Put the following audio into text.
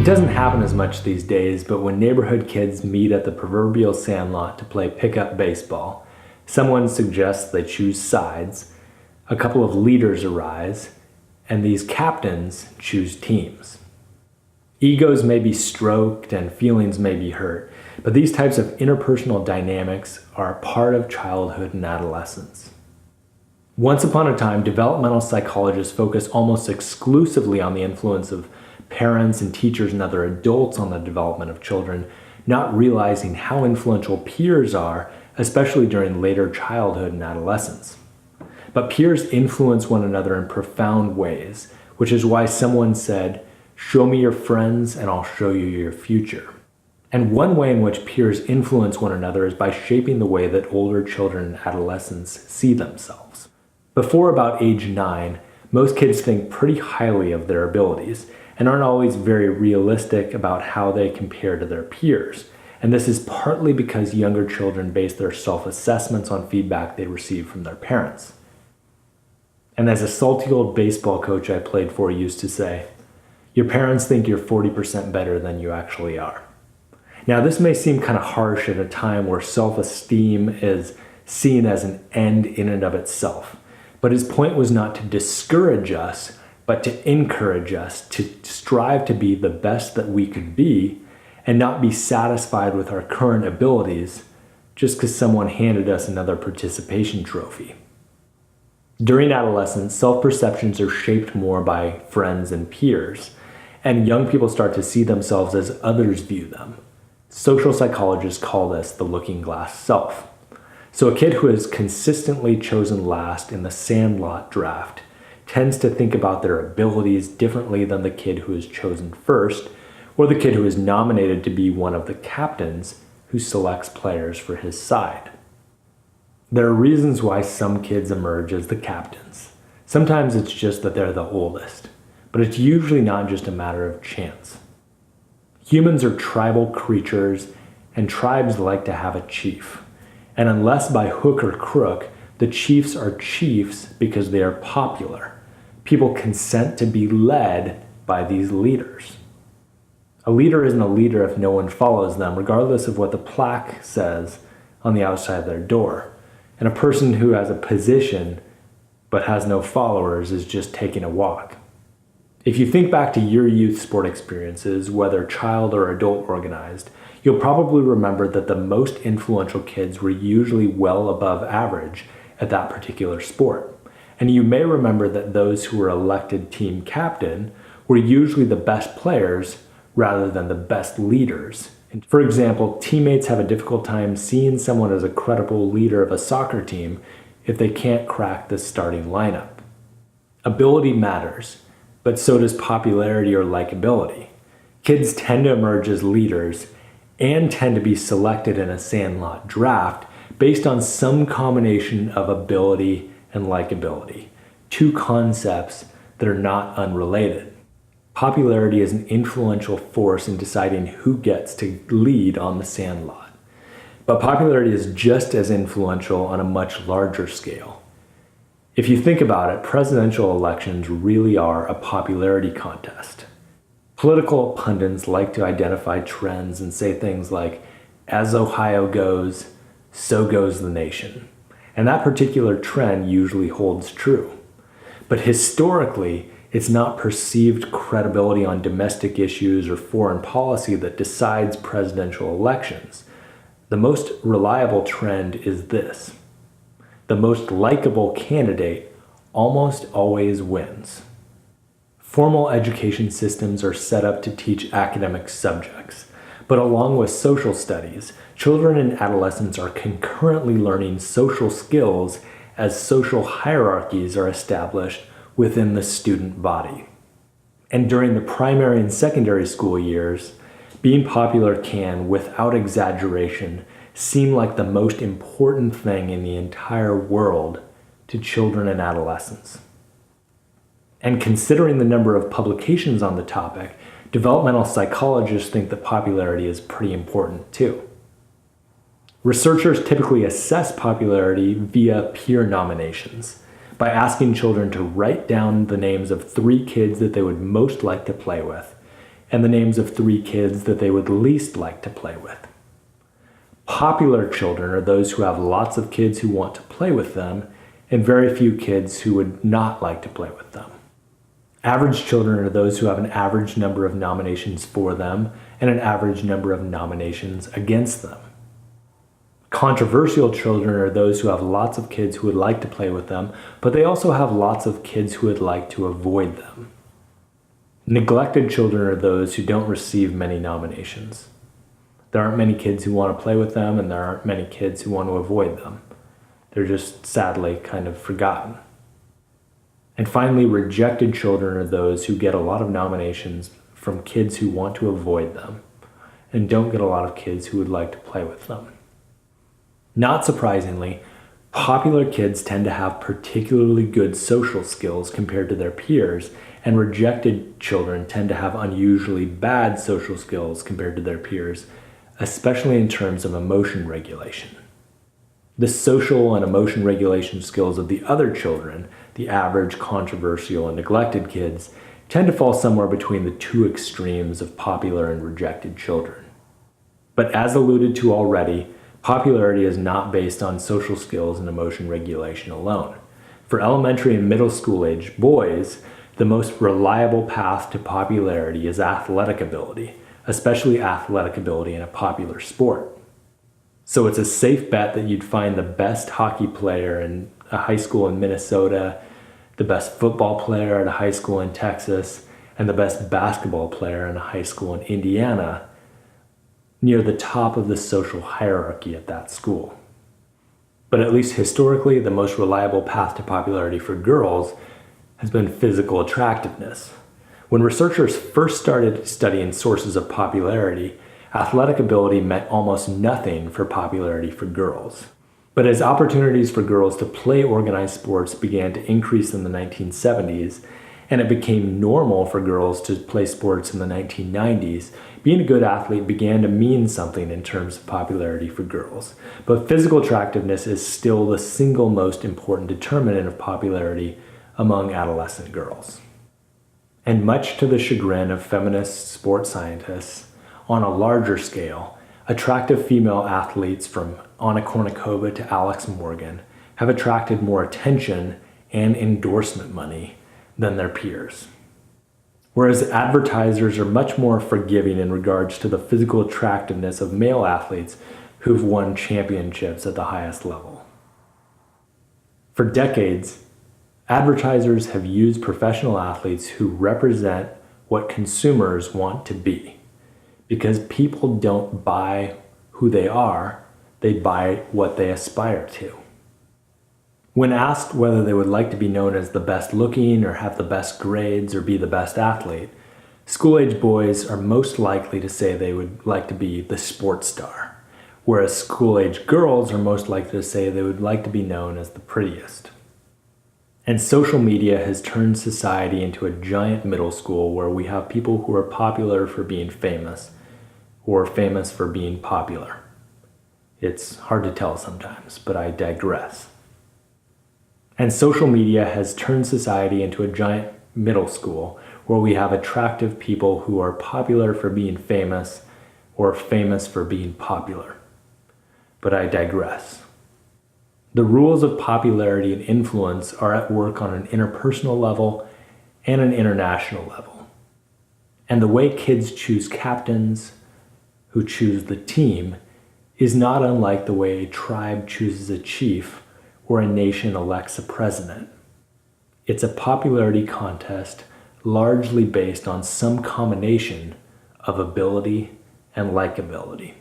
It doesn't happen as much these days, but when neighborhood kids meet at the proverbial Sandlot to play pickup baseball, someone suggests they choose sides, a couple of leaders arise, and these captains choose teams. Egos may be stroked and feelings may be hurt, but these types of interpersonal dynamics are a part of childhood and adolescence. Once upon a time, developmental psychologists focused almost exclusively on the influence of parents and teachers and other adults on the development of children, not realizing how influential peers are, especially during later childhood and adolescence. But peers influence one another in profound ways, which is why someone said, "Show me your friends and I'll show you your future." And one way in which peers influence one another is by shaping the way that older children and adolescents see themselves. Before about age 9, most kids think pretty highly of their abilities and aren't always very realistic about how they compare to their peers. And this is partly because younger children base their self-assessments on feedback they receive from their parents. And as a salty old baseball coach I played for used to say, your parents think you're 40% better than you actually are. Now, this may seem kind of harsh at a time where self-esteem is seen as an end in and of itself. But his point was not to discourage us, but to encourage us to strive to be the best that we could be and not be satisfied with our current abilities just because someone handed us another participation trophy. During adolescence, self-perceptions are shaped more by friends and peers, and young people start to see themselves as others view them. Social psychologists call this the looking glass self. So a kid who is consistently chosen last in the Sandlot draft tends to think about their abilities differently than the kid who is chosen first, or the kid who is nominated to be one of the captains who selects players for his side. There are reasons why some kids emerge as the captains. Sometimes it's just that they're the oldest, but it's usually not just a matter of chance. Humans are tribal creatures, and tribes like to have a chief. And unless by hook or crook, the chiefs are chiefs because they are popular. People consent to be led by these leaders. A leader isn't a leader if no one follows them, regardless of what the plaque says on the outside of their door. And a person who has a position but has no followers is just taking a walk. If you think back to your youth sport experiences, whether child or adult organized, you'll probably remember that the most influential kids were usually well above average at that particular sport. And you may remember that those who were elected team captain were usually the best players rather than the best leaders. And for example, teammates have a difficult time seeing someone as a credible leader of a soccer team if they can't crack the starting lineup. Ability matters, but so does popularity or likability. Kids tend to emerge as leaders and tend to be selected in a Sandlot draft based on some combination of ability and likability, two concepts that are not unrelated. Popularity is an influential force in deciding who gets to lead on the Sandlot. But popularity is just as influential on a much larger scale. If you think about it, presidential elections really are a popularity contest. Political pundits like to identify trends and say things like, as Ohio goes, so goes the nation. And that particular trend usually holds true. But historically, it's not perceived credibility on domestic issues or foreign policy that decides presidential elections. The most reliable trend is this: the most likable candidate almost always wins. Formal education systems are set up to teach academic subjects, but along with social studies, children and adolescents are concurrently learning social skills as social hierarchies are established within the student body. And during the primary and secondary school years, being popular can, without exaggeration, seem like the most important thing in the entire world to children and adolescents. And considering the number of publications on the topic, developmental psychologists think that popularity is pretty important too. Researchers typically assess popularity via peer nominations, by asking children to write down the names of 3 kids that they would most like to play with, and the names of 3 kids that they would least like to play with. Popular children are those who have lots of kids who want to play with them and very few kids who would not like to play with them. Average children are those who have an average number of nominations for them and an average number of nominations against them. Controversial children are those who have lots of kids who would like to play with them, but they also have lots of kids who would like to avoid them. Neglected children are those who don't receive many nominations. There aren't many kids who want to play with them, and there aren't many kids who want to avoid them. They're just sadly kind of forgotten. And finally, rejected children are those who get a lot of nominations from kids who want to avoid them and don't get a lot of kids who would like to play with them. Not surprisingly, popular kids tend to have particularly good social skills compared to their peers, and rejected children tend to have unusually bad social skills compared to their peers, especially in terms of emotion regulation. The social and emotion regulation skills of the other children, the average, controversial, and neglected kids, tend to fall somewhere between the 2 extremes of popular and rejected children. But as alluded to already, popularity is not based on social skills and emotion regulation alone. For elementary and middle school age boys, the most reliable path to popularity is athletic ability, especially athletic ability in a popular sport. So it's a safe bet that you'd find the best hockey player in a high school in Minnesota, the best football player at a high school in Texas, and the best basketball player in a high school in Indiana near the top of the social hierarchy at that school. But at least historically, the most reliable path to popularity for girls has been physical attractiveness. When researchers first started studying sources of popularity, athletic ability meant almost nothing for popularity for girls. But as opportunities for girls to play organized sports began to increase in the 1970s, and it became normal for girls to play sports in the 1990s, being a good athlete began to mean something in terms of popularity for girls. But physical attractiveness is still the single most important determinant of popularity among adolescent girls. And much to the chagrin of feminist sports scientists, on a larger scale, attractive female athletes from Anna Kournikova to Alex Morgan have attracted more attention and endorsement money than their peers. Whereas advertisers are much more forgiving in regards to the physical attractiveness of male athletes who've won championships at the highest level. For decades, advertisers have used professional athletes who represent what consumers want to be. Because people don't buy who they are, they buy what they aspire to. When asked whether they would like to be known as the best looking or have the best grades or be the best athlete, school-age boys are most likely to say they would like to be the sports star, whereas school-age girls are most likely to say they would like to be known as the prettiest. And social media has turned society into a giant middle school where we have people who are popular for being famous or famous for being popular. It's hard to tell sometimes, but I digress. And social media has turned society into a giant middle school where we have attractive people who are popular for being famous or famous for being popular. But I digress. The rules of popularity and influence are at work on an interpersonal level and an international level. And the way kids choose captains, who choose the team, is not unlike the way a tribe chooses a chief or a nation elects a president. It's a popularity contest largely based on some combination of ability and likability.